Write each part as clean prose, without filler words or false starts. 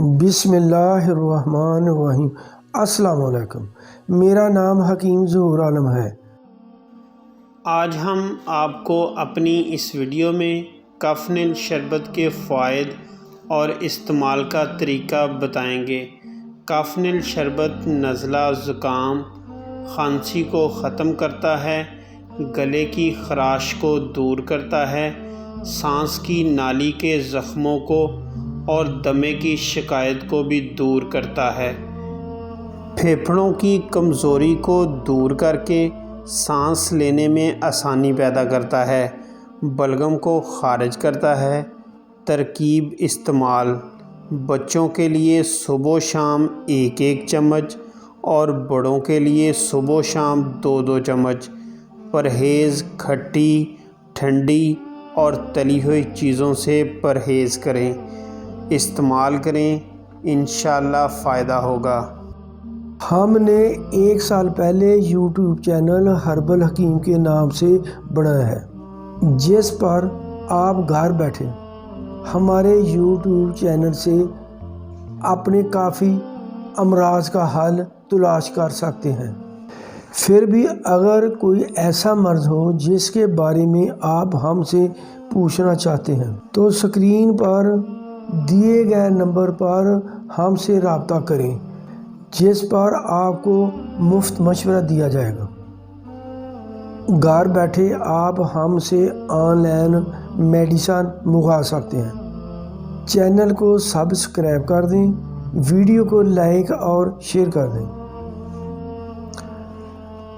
بسم اللہ الرحمن الرحیم۔ السلام علیکم، میرا نام حکیم ظہور عالم ہے۔ آج ہم آپ کو اپنی اس ویڈیو میں کافنل شربت کے فوائد اور استعمال کا طریقہ بتائیں گے۔ کافنل شربت نزلہ، زکام، کھانسی کو ختم کرتا ہے، گلے کی خراش کو دور کرتا ہے، سانس کی نالی کے زخموں کو اور دمے کی شکایت کو بھی دور کرتا ہے، پھیپھڑوں کی کمزوری کو دور کر کے سانس لینے میں آسانی پیدا کرتا ہے، بلغم کو خارج کرتا ہے۔ ترکیب استعمال: بچوں کے لیے صبح و شام 1 چمچ اور بڑوں کے لیے صبح و شام 2 چمچ۔ پرہیز: کھٹی، ٹھنڈی اور تلی ہوئی چیزوں سے پرہیز کریں۔ استعمال کریں، انشاءاللہ فائدہ ہوگا۔ ہم نے 1 سال پہلے یوٹیوب چینل ہربل حکیم کے نام سے بنایا ہے، جس پر آپ گھر بیٹھے ہمارے یوٹیوب چینل سے اپنے کافی امراض کا حل تلاش کر سکتے ہیں۔ پھر بھی اگر کوئی ایسا مرض ہو جس کے بارے میں آپ ہم سے پوچھنا چاہتے ہیں تو اسکرین پر دیے گئے نمبر پر ہم سے رابطہ کریں، جس پر آپ کو مفت مشورہ دیا جائے گا۔ گھر بیٹھے آپ ہم سے آن لائن میڈیسن منگوا سکتے ہیں۔ چینل کو سبسکرائب کر دیں، ویڈیو کو لائک اور شیئر کر دیں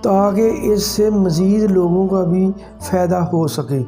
تاکہ اس سے مزید لوگوں کا بھی فائدہ ہو سکے۔